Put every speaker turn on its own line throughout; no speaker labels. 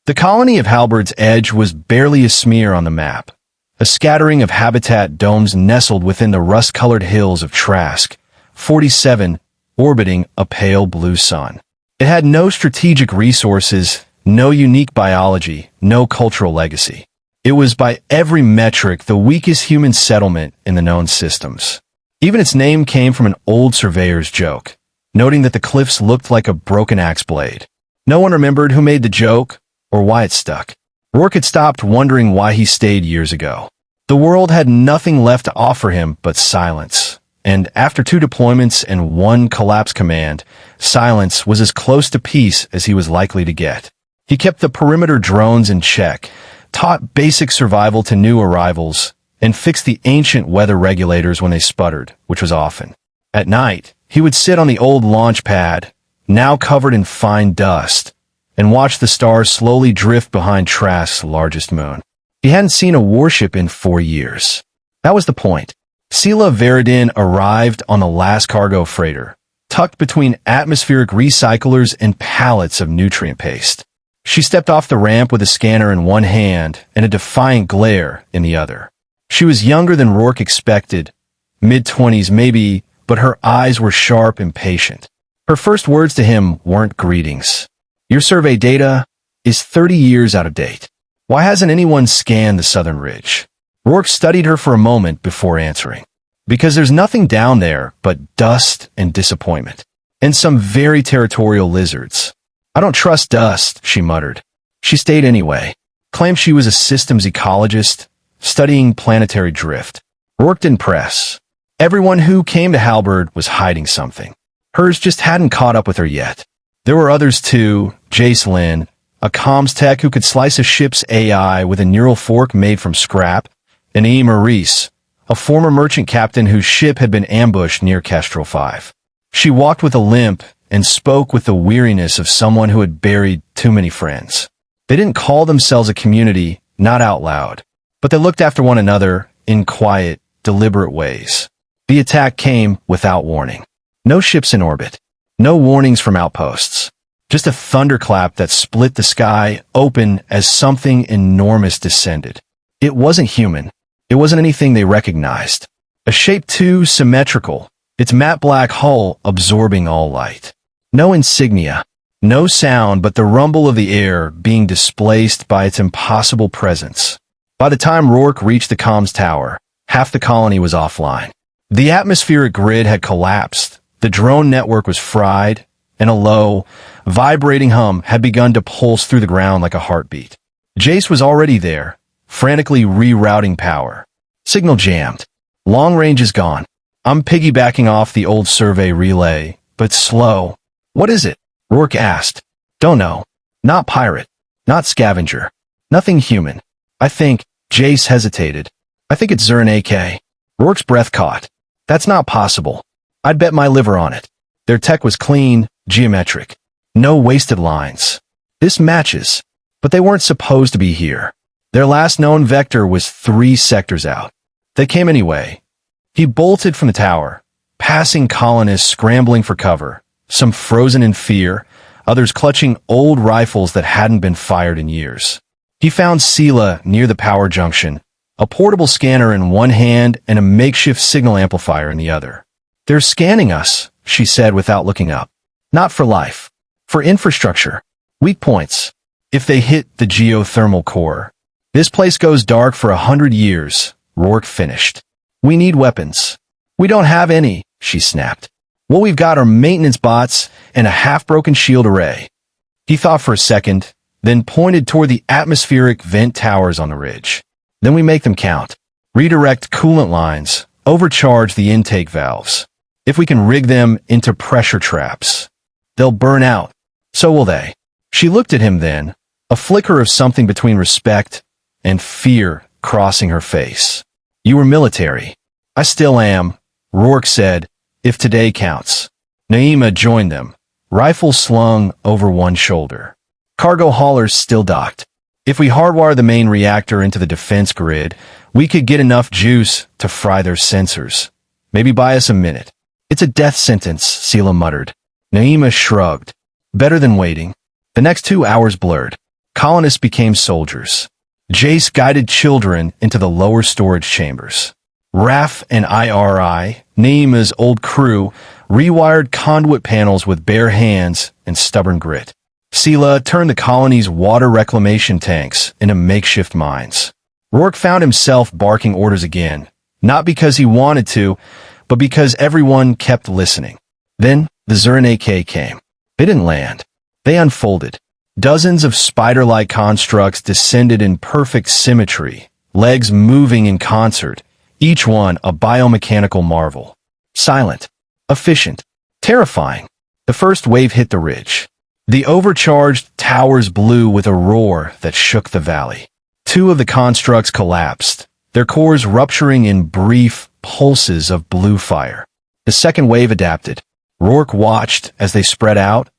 The colony of Halberd's Edge was barely a smear on the map, a scattering of habitat domes nestled within the rust-colored hills of Trask, 47, orbiting a pale blue sun. It had no strategic resources, no unique biology, no cultural legacy. It was by every metric the weakest human settlement in the known systems. Even its name came from an old surveyor's joke, noting that the cliffs looked like a broken axe blade. No one remembered who made the joke or why it stuck. Rourke had stopped wondering why he stayed years ago. The world had nothing left to offer him but silence. And after 2 deployments and 1 collapse command, silence was as close to peace as he was likely to get. He kept the perimeter drones in check, taught basic survival to new arrivals, and fixed the ancient weather regulators when they sputtered, which was often. At night, he would sit on the old launch pad, now covered in fine dust, and watch the stars slowly drift behind Trask's largest moon. He hadn't seen a warship in 4 years. That was the point. Sela Veridin arrived on the last cargo freighter, tucked between atmospheric recyclers and pallets of nutrient paste. She stepped off the ramp with a scanner in one hand and a defiant glare in the other. She was younger than Rourke expected, mid-20s maybe, but her eyes were sharp and patient. Her first words to him weren't greetings. Your survey data is 30 years out of date. Why hasn't anyone scanned the southern ridge? Rourke studied her for a moment before answering. Because there's nothing down there but dust and disappointment. And some very territorial lizards. I don't trust dust, she muttered. She stayed anyway. Claimed she was a systems ecologist, studying planetary drift. Rourke didn't press. Everyone who came to Halberd was hiding something. Hers just hadn't caught up with her yet. There were others too, Jace Lynn, a comms tech who could slice a ship's AI with a neural fork made from scrap, and Emer Reese, a former merchant captain whose ship had been ambushed near Kestrel 5. She walked with a limp and spoke with the weariness of someone who had buried too many friends. They didn't call themselves a community, not out loud, but they looked after one another in quiet, deliberate ways. The attack came without warning. No ships in orbit. No warnings from outposts. Just a thunderclap that split the sky open as something enormous descended. It wasn't human. It wasn't anything they recognized. A shape too symmetrical, its matte black hull absorbing all light. No insignia. No sound but the rumble of the air being displaced by its impossible presence. By the time Rourke reached the comms tower, half the colony was offline. The atmospheric grid had collapsed. The drone network was fried, and a low, vibrating hum had begun to pulse through the ground like a heartbeat. Jace was already there, frantically rerouting power. Signal jammed. Long range is gone. I'm piggybacking off the old survey relay, but slow. What is it? Rourke asked. Don't know. Not pirate. Not scavenger. Nothing human. I think, Jace hesitated. I think it's Zern AK. Rourke's breath caught. That's not possible. I'd bet my liver on it. Their tech was clean, geometric. No wasted lines. This matches. But they weren't supposed to be here. Their last known vector was 3 sectors out. They came anyway. He bolted from the tower, passing colonists scrambling for cover, some frozen in fear, others clutching old rifles that hadn't been fired in years. He found Sela near the power junction, a portable scanner in one hand and a makeshift signal amplifier in the other. They're scanning us, she said without looking up. Not for life. For infrastructure. Weak points. If they hit the geothermal core. This place goes dark for 100 years, Rourke finished. We need weapons. We don't have any, she snapped. What we've got are maintenance bots and a half-broken shield array. He thought for a second, then pointed toward the atmospheric vent towers on the ridge. Then we make them count. Redirect coolant lines, overcharge the intake valves. If we can rig them into pressure traps, they'll burn out. So will they. She looked at him then, a flicker of something between respect and fear crossing her face. You were military. I still am, Rourke said, if today counts. Naima joined them, rifle slung over one shoulder. Cargo haulers still docked. If we hardwire the main reactor into the defense grid, we could get enough juice to fry their sensors. Maybe buy us a minute. It's a death sentence, Sela muttered. Naima shrugged. Better than waiting. The next 2 hours blurred. Colonists became soldiers. Jace guided children into the lower storage chambers. Raf and IRI, Naima's old crew, rewired conduit panels with bare hands and stubborn grit. Sela turned the colony's water reclamation tanks into makeshift mines. Rourke found himself barking orders again, not because he wanted to, but because everyone kept listening. Then the Zern AK came. They didn't land. They unfolded. Dozens of spider-like constructs descended in perfect symmetry, legs moving in concert, each one a biomechanical marvel. Silent, efficient, terrifying. The first wave hit the ridge. The overcharged towers blew with a roar that shook the valley. Two of the constructs collapsed, their cores rupturing in brief pulses of blue fire. The second wave adapted. Rourke watched as they spread out,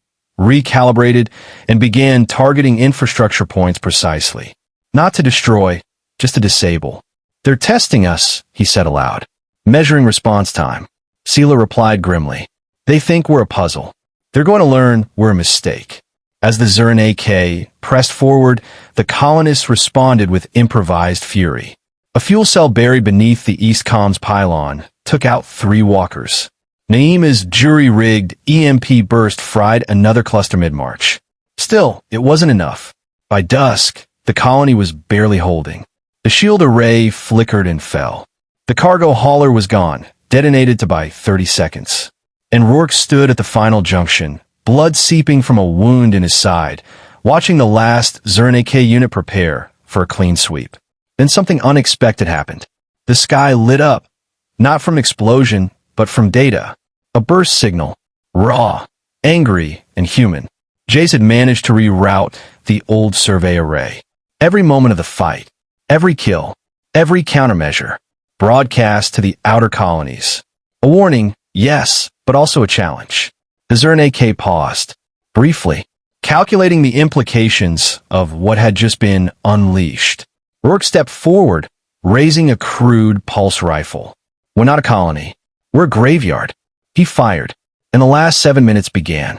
recalibrated, and began targeting infrastructure points precisely. Not to destroy, just to disable. "They're testing us," he said aloud. "Measuring response time." Sela replied grimly. "They think we're a puzzle. They're going to learn we're a mistake." As the Zern AK pressed forward, the colonists responded with improvised fury. A fuel cell buried beneath the East Comms pylon took out 3 walkers. Naima's jury-rigged EMP burst fried another cluster mid-march. Still, it wasn't enough. By dusk, the colony was barely holding. The shield array flickered and fell. The cargo hauler was gone, detonated to by 30 seconds. And Rourke stood at the final junction, blood seeping from a wound in his side, watching the last Zern AK unit prepare for a clean sweep. Then something unexpected happened. The sky lit up, not from explosion, but from data. A burst signal. Raw, angry, and human. Jace had managed to reroute the old survey array. Every moment of the fight, every kill, every countermeasure, broadcast to the outer colonies. A warning, yes, but also a challenge. The Zern AK paused, briefly, calculating the implications of what had just been unleashed. Rourke stepped forward, raising a crude pulse rifle. "We're not a colony. We're a graveyard." He fired, and the last 7 minutes began.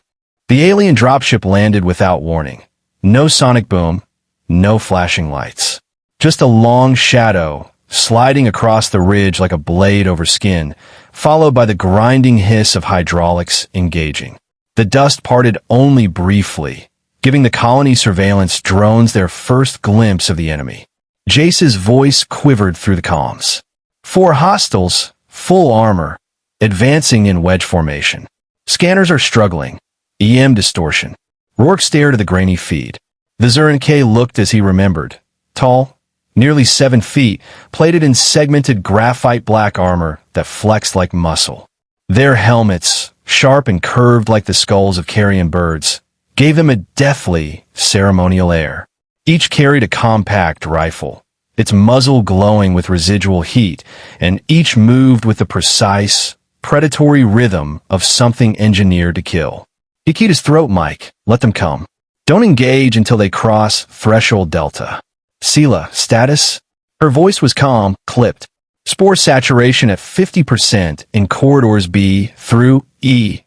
The alien dropship landed without warning. No sonic boom, no flashing lights. Just a long shadow, sliding across the ridge like a blade over skin, followed by the grinding hiss of hydraulics engaging. The dust parted only briefly, giving the colony surveillance drones their first glimpse of the enemy. Jace's voice quivered through the comms. 4 hostiles, full armor, advancing in wedge formation. Scanners are struggling. EM distortion. Rourke stared at the grainy feed. The Zern K looked as he remembered. Tall, nearly 7 feet, plated in segmented graphite black armor that flexed like muscle. Their helmets, sharp and curved like the skulls of carrion birds, gave them a deathly, ceremonial air. Each carried a compact rifle, its muzzle glowing with residual heat, and each moved with the precise, predatory rhythm of something engineered to kill. He keyed his throat mic. "Let them come. Don't engage until they cross threshold delta." "Sela, status?" Her voice was calm, clipped. "Spore saturation at 50% in corridors B through E.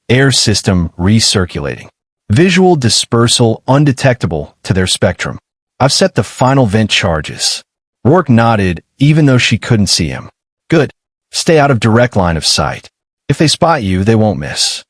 Air system recirculating. Visual dispersal undetectable to their spectrum. I've set the final vent charges." Rourke nodded, even though she couldn't see him. "Good. Stay out of direct line of sight. If they spot you, they won't miss."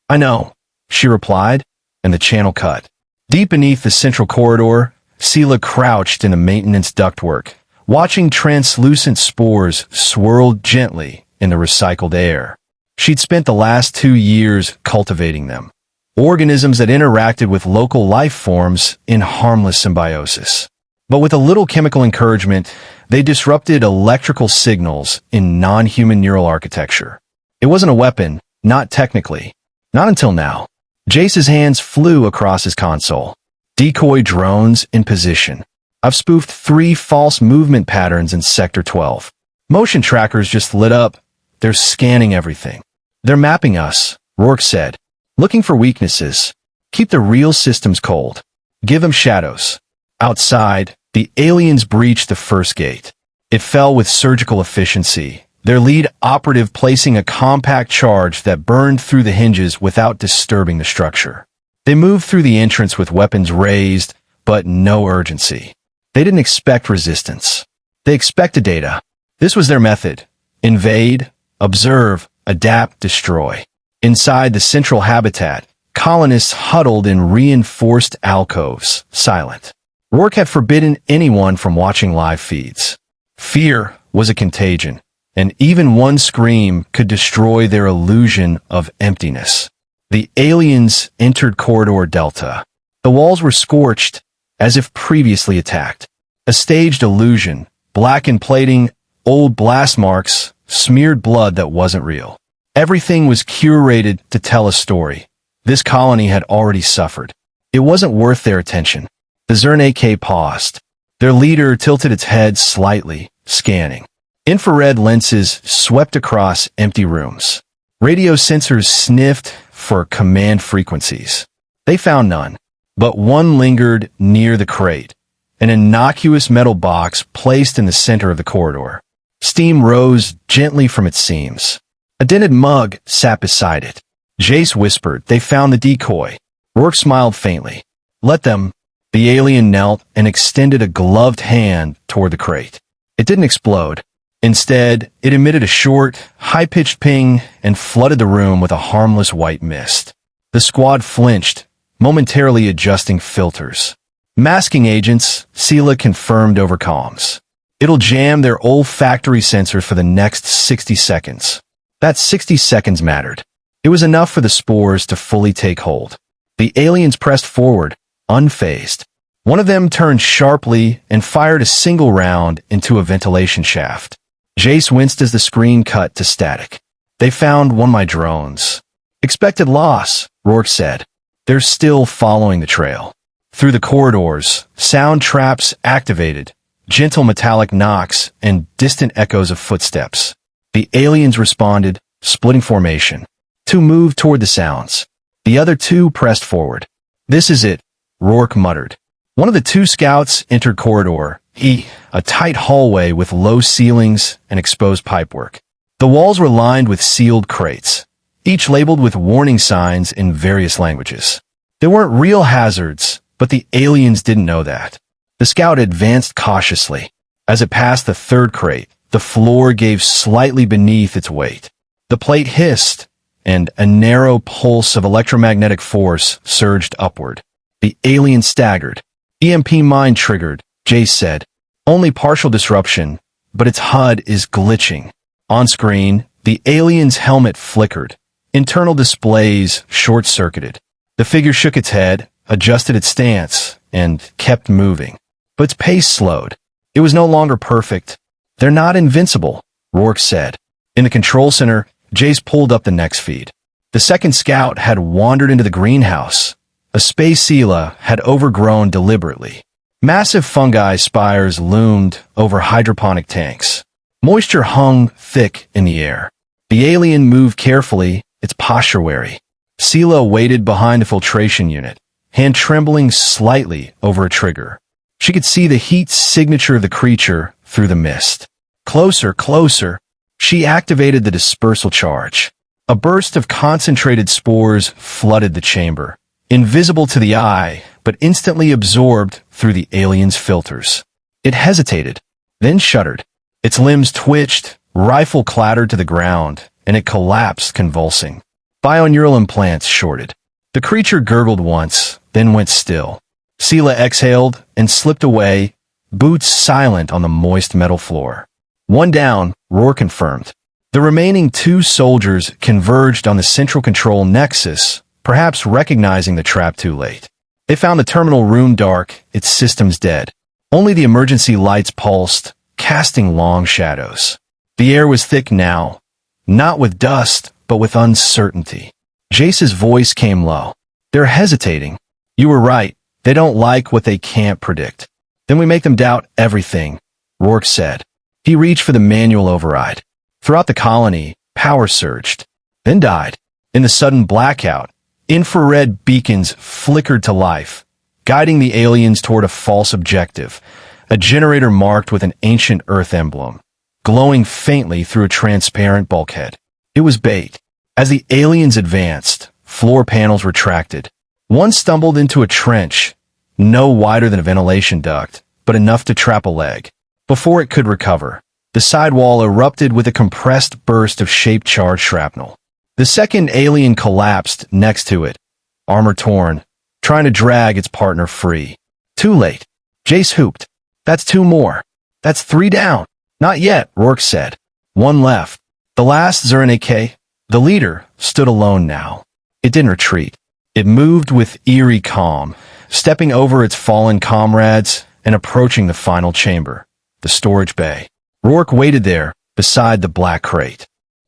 "I know," she replied, and the channel cut. Deep beneath the central corridor, Sela crouched in the maintenance ductwork, watching translucent spores swirl gently in the recycled air. She'd spent the last 2 years cultivating them. Organisms that interacted with local life forms in harmless symbiosis. But with a little chemical encouragement, they disrupted electrical signals in non-human neural architecture. It wasn't a weapon, not technically. Not until now. Jace's hands flew across his console. Decoy drones in position. I've spoofed 3 false movement patterns in Sector 12. Motion trackers just lit up. They're scanning everything. "They're mapping us," Rourke said. "Looking for weaknesses. Keep the real systems cold. Give them shadows." Outside, the aliens breached the first gate. It fell with surgical efficiency, their lead operative placing a compact charge that burned through the hinges without disturbing the structure. They moved through the entrance with weapons raised, but no urgency. They didn't expect resistance. They expected data. This was their method. Invade, observe, adapt, destroy. Inside the central habitat, colonists huddled in reinforced alcoves, silent. Rourke had forbidden anyone from watching live feeds. Fear was a contagion, and even one scream could destroy their illusion of emptiness. The aliens entered Corridor Delta. The walls were scorched, as if previously attacked. A staged illusion, blackened plating, old blast marks, smeared blood that wasn't real. Everything was curated to tell a story. This colony had already suffered. It wasn't worth their attention. The Zern AK paused. Their leader tilted its head slightly, scanning. Infrared lenses swept across empty rooms. Radio sensors sniffed for command frequencies. They found none, but one lingered near the crate, an innocuous metal box placed in the center of the corridor. Steam rose gently from its seams. A dented mug sat beside it. Jace whispered, "They found the decoy." Rourke smiled faintly. "Let them." The alien knelt and extended a gloved hand toward the crate. It didn't explode. Instead, it emitted a short, high-pitched ping and flooded the room with a harmless white mist. The squad flinched, momentarily adjusting filters. "Masking agents," Sela confirmed over comms. "It'll jam their olfactory sensors for the next 60 seconds. That 60 seconds mattered. It was enough for the spores to fully take hold. The aliens pressed forward, unfazed. One of them turned sharply and fired a single round into a ventilation shaft. Jace winced as the screen cut to static. "They found one of my drones." "Expected loss," Rourke said. "They're still following the trail." Through the corridors, sound traps activated, gentle metallic knocks and distant echoes of footsteps. The aliens responded, splitting formation. Two moved toward the sounds. The other two pressed forward. "This is it," Rourke muttered. One of the two scouts entered corridor, a tight hallway with low ceilings and exposed pipework. The walls were lined with sealed crates, each labeled with warning signs in various languages. They weren't real hazards, but the aliens didn't know that. The scout advanced cautiously. As it passed the third crate, the floor gave slightly beneath its weight. The plate hissed, and a narrow pulse of electromagnetic force surged upward. The alien staggered. "EMP mine triggered," Jace said. "Only partial disruption, but its HUD is glitching." On screen, the alien's helmet flickered. Internal displays short-circuited. The figure shook its head, adjusted its stance, and kept moving. But its pace slowed. It was no longer perfect. "They're not invincible," Rourke said. In the control center, Jace pulled up the next feed. The second scout had wandered into the greenhouse. A space Sela had overgrown deliberately. Massive fungi spires loomed over hydroponic tanks. Moisture hung thick in the air. The alien moved carefully, its posture wary. Sela waited behind the filtration unit, hand trembling slightly over a trigger. She could see the heat signature of the creature through the mist. Closer, closer. She activated the dispersal charge. A burst of concentrated spores flooded the chamber, invisible to the eye, but instantly absorbed through the alien's filters. It hesitated, then shuddered. Its limbs twitched, rifle clattered to the ground, and it collapsed, convulsing. Bioneural implants shorted. The creature gurgled once, then went still. Sela exhaled and slipped away, boots silent on the moist metal floor. "One down," Rourke confirmed. The remaining two soldiers converged on the central control nexus, perhaps recognizing the trap too late. They found the terminal room dark, its systems dead. Only the emergency lights pulsed, casting long shadows. The air was thick now, not with dust, but with uncertainty. Jace's voice came low. "They're hesitating. You were right. They don't like what they can't predict." "Then we make them doubt everything," Rourke said. He reached for the manual override. Throughout the colony, power surged, then died. In the sudden blackout, infrared beacons flickered to life, guiding the aliens toward a false objective, a generator marked with an ancient Earth emblem, glowing faintly through a transparent bulkhead. It was bait. As the aliens advanced, floor panels retracted. One stumbled into a trench, no wider than a ventilation duct, but enough to trap a leg. Before it could recover, the sidewall erupted with a compressed burst of shape-charged shrapnel. The second alien collapsed next to it, armor torn, trying to drag its partner free. Too late. Jace hooped. That's 2 more. That's 3 down. Not yet, Rourke said. 1 left. The last Zuran AK, the leader, stood alone now. It didn't retreat. It moved with eerie calm, stepping over its fallen comrades and approaching the final chamber, the storage bay. Rourke waited there, beside the black crate.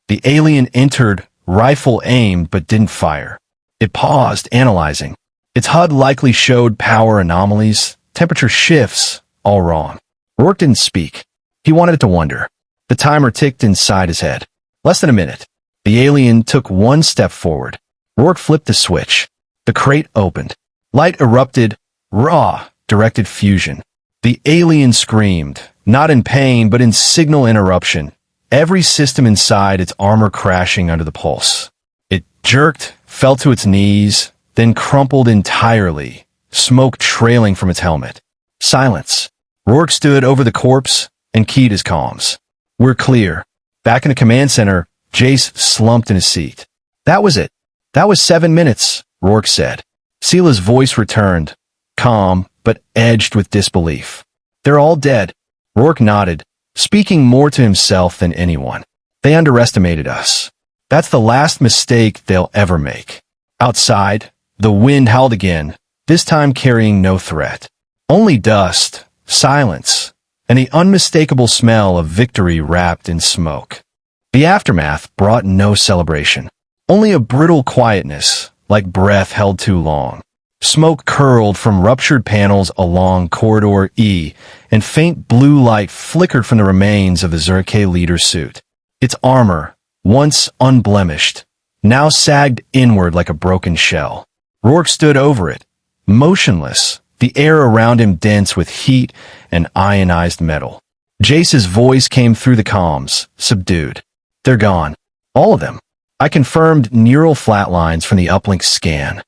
The alien entered, rifle aimed but didn't fire. It paused, analyzing. Its HUD likely showed power anomalies, temperature shifts, all wrong. Rourke didn't speak. He wanted it to wonder. The timer ticked inside his head. Less than a minute. The alien took 1 step forward. Rourke flipped the switch. The crate opened. Light erupted, raw, directed fusion. The alien screamed, not in pain but in signal interruption, every system inside its armor crashing under the pulse. It jerked, fell to its knees, then crumpled entirely, smoke trailing from its helmet. Silence. Rourke stood over the corpse and keyed his comms. We're clear. Back in the command center, Jace slumped in his seat. That was it. That was 7 minutes, Rourke said. Sela's voice returned, calm but edged with disbelief. They're all dead. Rourke nodded, speaking more to himself than anyone. They underestimated us. That's the last mistake they'll ever make. Outside, the wind howled again, this time carrying no threat. Only dust, silence, and the unmistakable smell of victory wrapped in smoke. The aftermath brought no celebration. Only a brittle quietness, like breath held too long. Smoke curled from ruptured panels along Corridor E, and faint blue light flickered from the remains of the Zerke leader's suit. Its armor, once unblemished, now sagged inward like a broken shell. Rourke stood over it, motionless, the air around him dense with heat and ionized metal. Jace's voice came through the comms, subdued. They're gone. All of them. I confirmed neural flatlines from the uplink scan.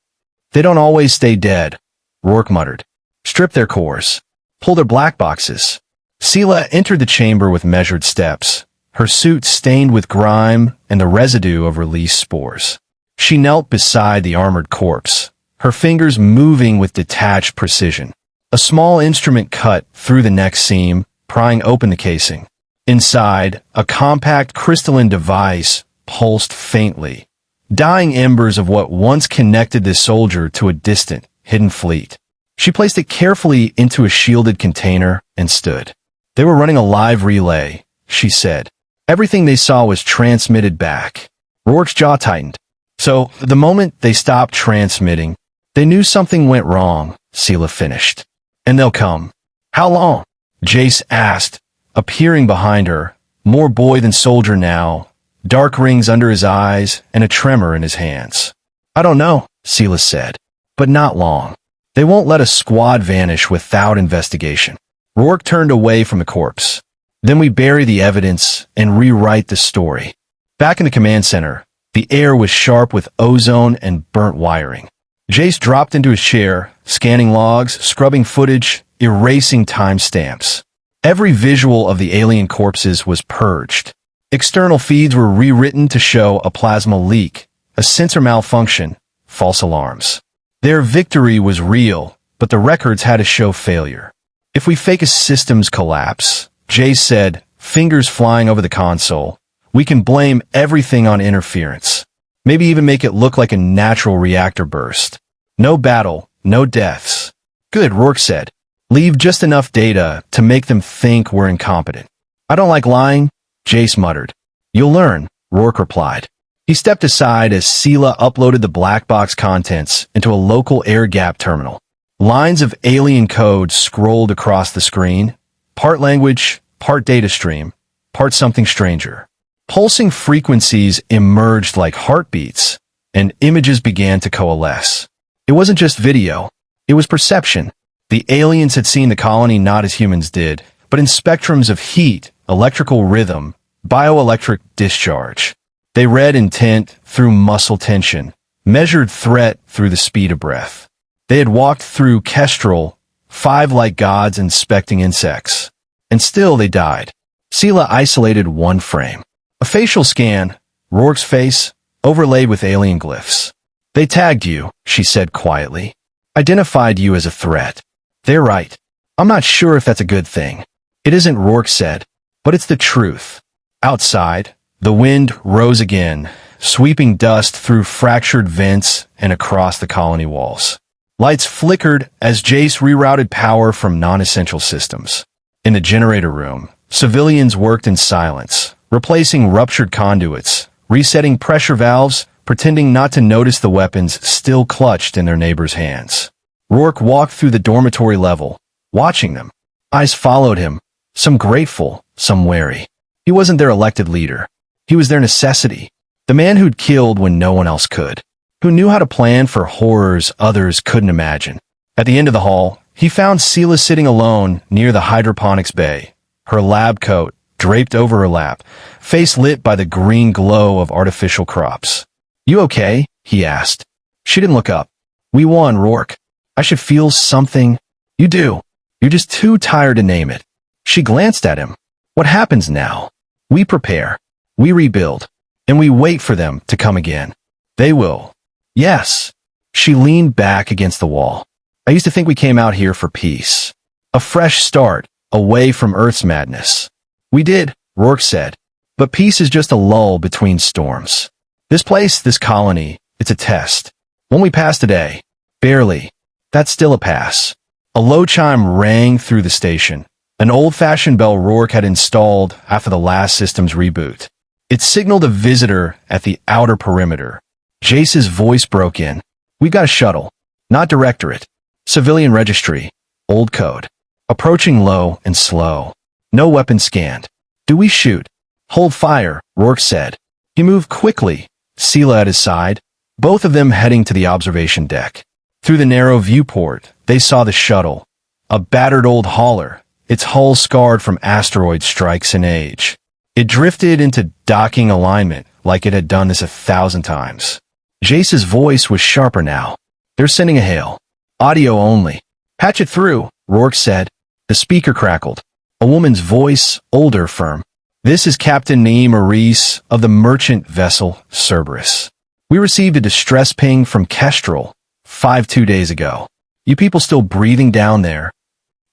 They don't always stay dead, Rourke muttered. Strip their cores. Pull their black boxes. Sela entered the chamber with measured steps, her suit stained with grime and the residue of released spores. She knelt beside the armored corpse, her fingers moving with detached precision. A small instrument cut through the neck seam, prying open the casing. Inside, a compact crystalline device pulsed faintly, dying embers of what once connected this soldier to a distant, hidden fleet. She placed it carefully into a shielded container and stood. They were running a live relay, she said. Everything they saw was transmitted back. Rourke's jaw tightened. So, the moment they stopped transmitting, they knew something went wrong, Sela finished. And they'll come. How long? Jace asked, appearing behind her, more boy than soldier now, dark rings under his eyes and a tremor in his hands. I don't know, Sela said, but not long. They won't let a squad vanish without investigation. Rourke turned away from the corpse. Then we bury the evidence and rewrite the story. Back in the command center, the air was sharp with ozone and burnt wiring. Jace dropped into his chair, scanning logs, scrubbing footage, erasing timestamps. Every visual of the alien corpses was purged. External feeds were rewritten to show a plasma leak, a sensor malfunction, false alarms. Their victory was real, but the records had to show failure. If we fake a systems collapse, Jace said, fingers flying over the console, we can blame everything on interference. Maybe even make it look like a natural reactor burst. No battle, no deaths. Good, Rourke said. Leave just enough data to make them think we're incompetent. I don't like lying, Jace muttered. You'll learn, Rourke replied. He stepped aside as Sela uploaded the black box contents into a local air-gap terminal. Lines of alien code scrolled across the screen, part language, part data stream, part something stranger. Pulsing frequencies emerged like heartbeats, and images began to coalesce. It wasn't just video. It was perception. The aliens had seen the colony not as humans did, but in spectrums of heat, electrical rhythm, bioelectric discharge. They read intent through muscle tension, measured threat through the speed of breath. They had walked through Kestrel, 5 like gods inspecting insects. And still they died. Sela isolated one frame. A facial scan, Rourke's face, overlaid with alien glyphs. They tagged you, she said quietly. Identified you as a threat. They're right. I'm not sure if that's a good thing. It isn't, Rourke said. But it's the truth. Outside, the wind rose again, sweeping dust through fractured vents and across the colony walls. Lights flickered as Jace rerouted power from non-essential systems. In the generator room, civilians worked in silence, replacing ruptured conduits, resetting pressure valves, pretending not to notice the weapons still clutched in their neighbors' hands. Rourke walked through the dormitory level, watching them. Eyes followed him, some grateful, some wary. He wasn't their elected leader. He was their necessity. The man who'd killed when no one else could. Who knew how to plan for horrors others couldn't imagine. At the end of the hall, he found Sela sitting alone near the hydroponics bay, her lab coat draped over her lap, face lit by the green glow of artificial crops. "You okay?" he asked. She didn't look up. "We won, Rourke. I should feel something." "You do. You're just too tired to name it." She glanced at him. "What happens now? We prepare. We rebuild. And we wait for them to come again. They will." "Yes." She leaned back against the wall. "I used to think we came out here for peace. A fresh start, away from Earth's madness." "We did," Rourke said. "But peace is just a lull between storms. This place, this colony, it's a test. When we pass today, barely. That's still a pass." A low chime rang through the station, an old-fashioned bell Rourke had installed after the last system's reboot. It signaled a visitor at the outer perimeter. Jace's voice broke in. "We got a shuttle. Not directorate. Civilian registry. Old code. Approaching low and slow. No weapon scanned. Do we shoot?" "Hold fire," Rourke said. He moved quickly, Sela at his side, both of them heading to the observation deck. Through the narrow viewport, they saw the shuttle. A battered old hauler, its hull scarred from asteroid strikes and age. It drifted into docking alignment like it had done this 1,000 times. Jace's voice was sharper now. "They're sending a hail. Audio only." "Patch it through," Rourke said. The speaker crackled. A woman's voice, older, firm. "This is Captain Naima Reese of the merchant vessel Cerberus. We received a distress ping from Kestrel 2 days ago. You people still breathing down there?"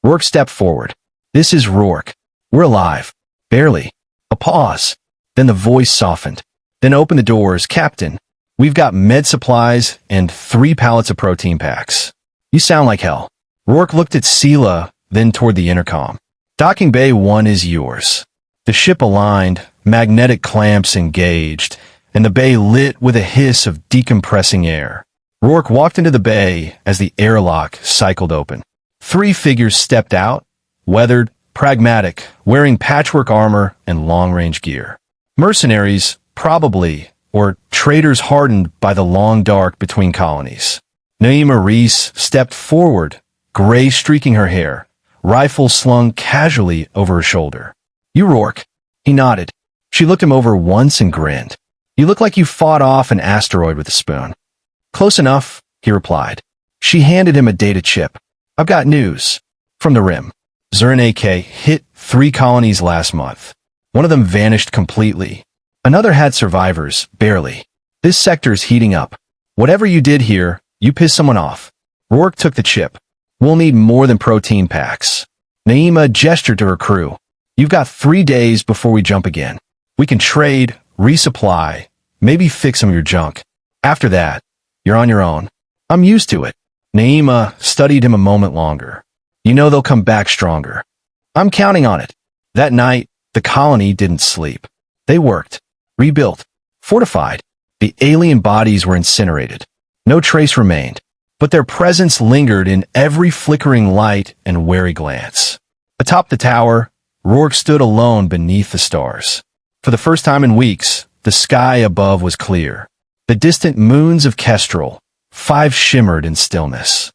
Rourke stepped forward. "This is Rourke. We're alive. Barely." A pause. Then the voice softened. "Then open the doors, Captain. We've got med supplies and 3 pallets of protein packs." "You sound like hell." Rourke looked at Sela, then toward the intercom. "Docking Bay 1 is yours." The ship aligned, magnetic clamps engaged, and the bay lit with a hiss of decompressing air. Rourke walked into the bay as the airlock cycled open. 3 figures stepped out, weathered, pragmatic, wearing patchwork armor and long-range gear. Mercenaries, probably, or traitors hardened by the long dark between colonies. Naima Reese stepped forward, gray streaking her hair, rifle slung casually over her shoulder. "You, Rourke?" He nodded. She looked him over once and grinned. "You look like you fought off an asteroid with a spoon." "Close enough," he replied. She handed him a data chip. "I've got news." From the rim. Zurin AK hit 3 colonies last month. One of them vanished completely. Another had survivors, barely. This sector's heating up. Whatever you did here, you pissed someone off. Rourke took the chip. "We'll need more than protein packs." Naima gestured to her crew. "You've got 3 days before we jump again. We can trade, resupply, maybe fix some of your junk. After that, you're on your own." "I'm used to it." Naima studied him a moment longer. "You know they'll come back stronger." "I'm counting on it." That night, the colony didn't sleep. They worked, rebuilt, fortified. The alien bodies were incinerated. No trace remained, but their presence lingered in every flickering light and wary glance. Atop the tower, Rourke stood alone beneath the stars. For the first time in weeks, the sky above was clear. The distant moons of Kestrel, 5 shimmered in stillness.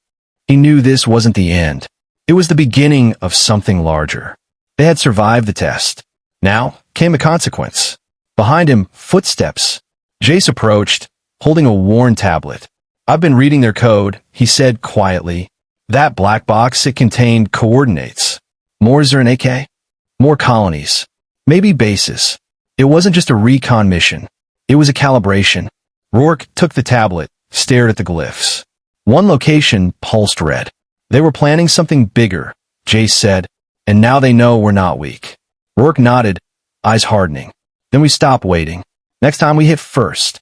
He knew this wasn't the end. It was the beginning of something larger. They had survived the test. Now came the consequence. Behind him, footsteps. Jace approached, holding a worn tablet. I've been reading their code, he said quietly. That black box, it contained coordinates. More Zernak? More colonies. Maybe bases. It wasn't just a recon mission. It was a calibration. Rourke took the tablet, stared at the glyphs. One location pulsed red. They were planning something bigger, Jace said, and now they know we're not weak. Rourke nodded, eyes hardening. Then we stop waiting. Next time we hit first.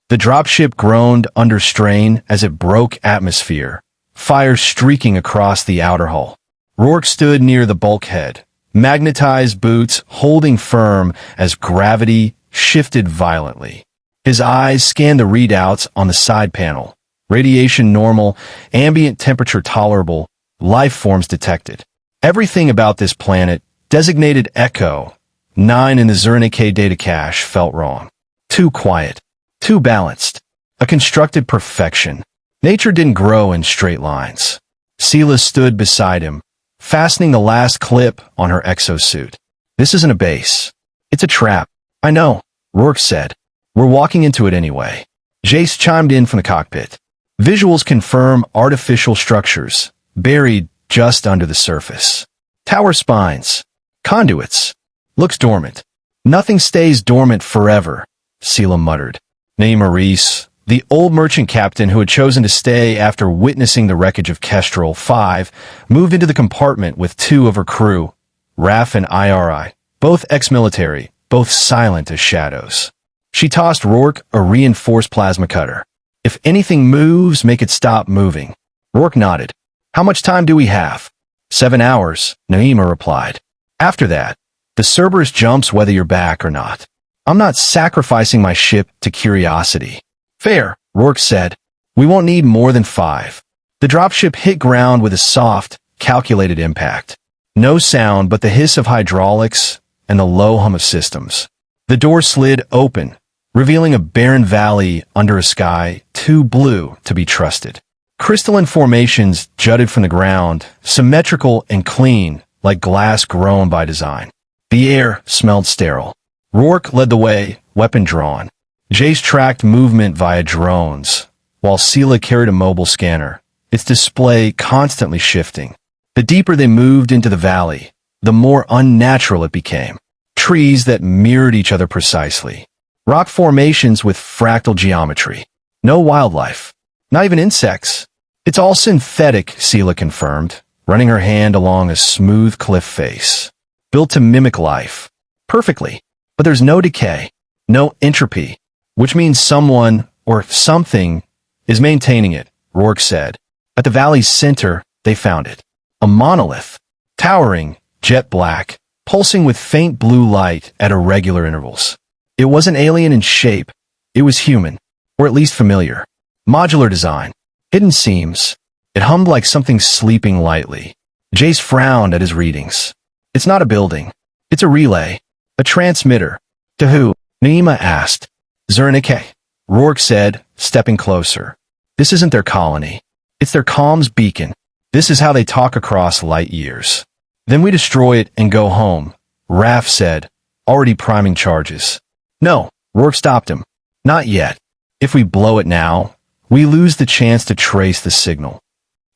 The dropship groaned under strain as it broke atmosphere, fire streaking across the outer hull. Rourke stood near the bulkhead, magnetized boots holding firm as gravity shifted violently. His eyes scanned the readouts on the side panel. Radiation normal, ambient temperature tolerable, life forms detected. Everything about this planet, designated Echo 9 in the Zernak data cache, felt wrong. Too quiet. Too balanced. A constructed perfection. Nature didn't grow in straight lines. Sela stood beside him, fastening the last clip on her exosuit. This isn't a base. It's a trap. I know, Rourke said. We're walking into it anyway. Jace chimed in from the cockpit. Visuals confirm artificial structures, buried just under the surface. Tower spines. Conduits. Looks dormant. Nothing stays dormant forever, Sela muttered. Naima Reese, the old merchant captain who had chosen to stay after witnessing the wreckage of Kestrel 5, moved into the compartment with two of her crew, Raf and Iri, both ex-military, both silent as shadows. She tossed Rourke a reinforced plasma cutter. If anything moves, make it stop moving. Rourke nodded. How much time do we have? 7 hours, Naima replied. After that, the Cerberus jumps whether you're back or not. I'm not sacrificing my ship to curiosity. Fair, Rourke said. We won't need more than 5. The dropship hit ground with a soft, calculated impact. No sound but the hiss of hydraulics and the low hum of systems. The door slid open, revealing a barren valley under a sky too blue to be trusted. Crystalline formations jutted from the ground, symmetrical and clean, like glass grown by design. The air smelled sterile. Rourke led the way, weapon drawn. Jace tracked movement via drones, while Sela carried a mobile scanner, its display constantly shifting. The deeper they moved into the valley, the more unnatural it became. Trees that mirrored each other precisely. Rock formations with fractal geometry. No wildlife. Not even insects. It's all synthetic, Sela confirmed, running her hand along a smooth cliff face. Built to mimic life. Perfectly. But there's no decay. No entropy. Which means someone, or something, is maintaining it, Rourke said. At the valley's center, they found it. A monolith. Towering, jet black, pulsing with faint blue light at irregular intervals. It wasn't alien in shape. It was human, or at least familiar. Modular design. Hidden seams. It hummed like something sleeping lightly. Jace frowned at his readings. It's not a building. It's a relay. A transmitter. To who? Naima asked. Zernak, Rourke said, stepping closer. This isn't their colony. It's their comms beacon. This is how they talk across light years. Then we destroy it and go home, Raf said, already priming charges. No, Rourke stopped him. Not yet. If we blow it now, we lose the chance to trace the signal.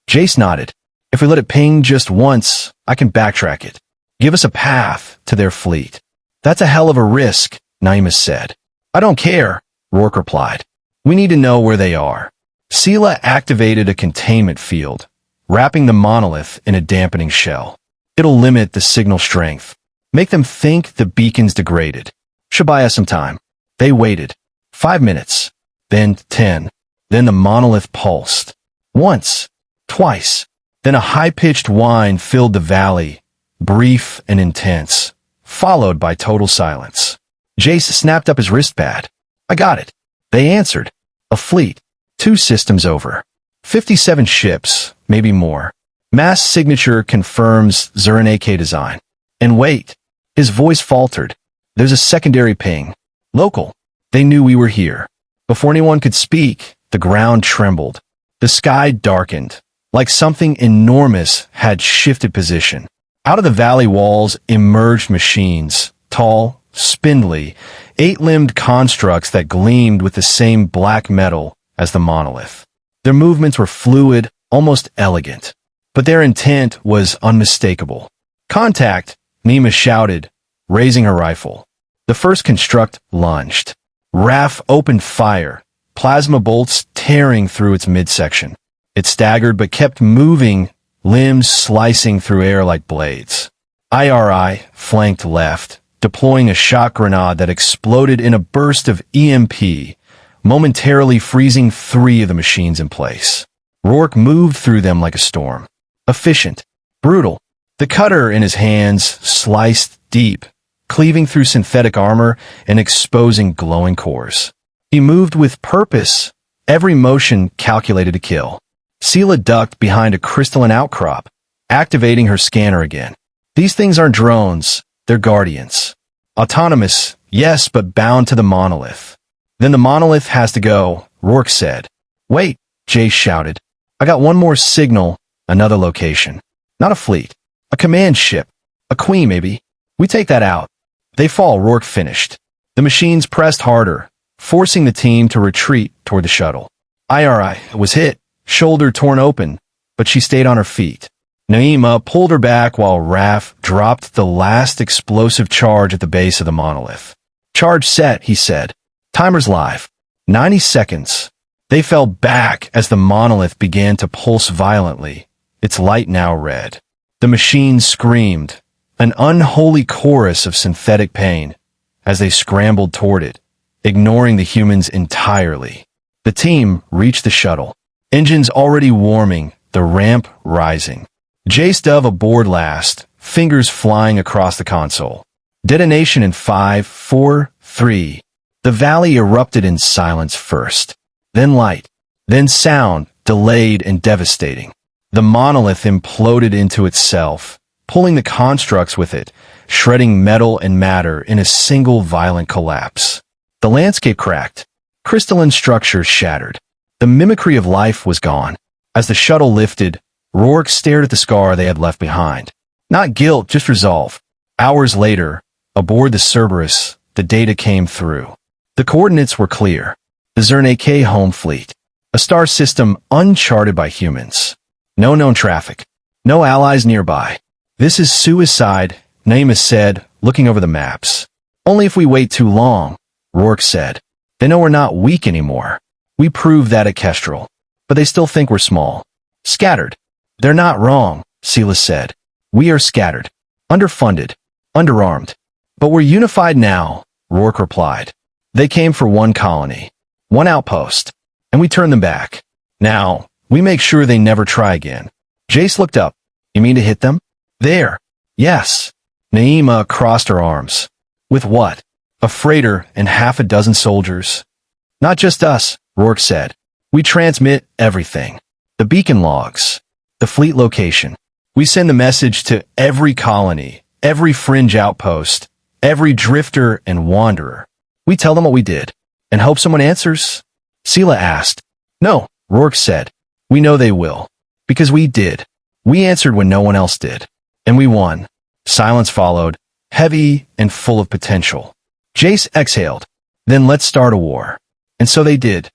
Jace nodded. If we let it ping just once, I can backtrack it. Give us a path to their fleet. That's a hell of a risk, Naima said. I don't care, Rourke replied. We need to know where they are. Sela activated a containment field, wrapping the monolith in a dampening shell. It'll limit the signal strength. Make them think the beacon's degraded. Should buy us some time. They waited. 5 minutes. Then 10. Then the monolith pulsed. Once. Twice. Then a high-pitched whine filled the valley, brief and intense, followed by total silence. Jace snapped up his wristpad. I got it. They answered. A fleet. 2 systems over. 57 ships, maybe more. Mass signature confirms Zernak design. And wait. His voice faltered. There's a secondary ping. Local. They knew we were here. Before anyone could speak, the ground trembled. The sky darkened, like something enormous had shifted position. Out of the valley walls emerged machines, tall, spindly, 8-limbed constructs that gleamed with the same black metal as the monolith. Their movements were fluid, almost elegant. But their intent was unmistakable. "Contact!" Nima shouted, raising her rifle. The first construct lunged. Raf opened fire, plasma bolts tearing through its midsection. It staggered but kept moving, limbs slicing through air like blades. IRI flanked left, deploying a shock grenade that exploded in a burst of EMP, momentarily freezing 3 of the machines in place. Rourke moved through them like a storm. Efficient. Brutal. The cutter in his hands sliced deep, cleaving through synthetic armor and exposing glowing cores. He moved with purpose, every motion calculated to kill. Sela ducked behind a crystalline outcrop, activating her scanner again. These things aren't drones, they're guardians. Autonomous, yes, but bound to the monolith. Then the monolith has to go, Rourke said. Wait, Jace shouted. I got one more signal, another location. Not a fleet. A command ship. A queen, maybe. We take that out. They fall, Rourke finished. The machines pressed harder, forcing the team to retreat toward the shuttle. IRI was hit, shoulder torn open, but she stayed on her feet. Naima pulled her back while Raf dropped the last explosive charge at the base of the monolith. Charge set, he said. Timer's live. 90 seconds. They fell back as the monolith began to pulse violently, its light now red. The machines screamed, an unholy chorus of synthetic pain, as they scrambled toward it, ignoring the humans entirely. The team reached the shuttle. Engines already warming, the ramp rising. Jace dove aboard last, fingers flying across the console. Detonation in 5, 4, 3. The valley erupted in silence first. Then light. Then sound, delayed and devastating. The monolith imploded into itself, pulling the constructs with it, shredding metal and matter in a single violent collapse. The landscape cracked. Crystalline structures shattered. The mimicry of life was gone. As the shuttle lifted, Rourke stared at the scar they had left behind. Not guilt, just resolve. Hours later, aboard the Cerberus, the data came through. The coordinates were clear. The Zern-AK home fleet. A star system uncharted by humans. No known traffic. No allies nearby. This is suicide, Naima said, looking over the maps. Only if we wait too long, Rourke said. They know we're not weak anymore. We proved that at Kestrel. But they still think we're small. Scattered. They're not wrong, Sela said. We are scattered. Underfunded. Underarmed. But we're unified now, Rourke replied. They came for one colony. One outpost. And we turned them back. Now, we make sure they never try again. Jace looked up. You mean to hit them? There. Yes. Naima crossed her arms. With what? A freighter and half a dozen soldiers. Not just us, Rourke said. We transmit everything. The beacon logs. The fleet location. We send the message to every colony, every fringe outpost, every drifter and wanderer. We tell them what we did. And hope someone answers? Sela asked. No, Rourke said. We know they will. Because we did. We answered when no one else did. And we won. Silence followed, heavy and full of potential. Jace exhaled. Then let's start a war. And so they did.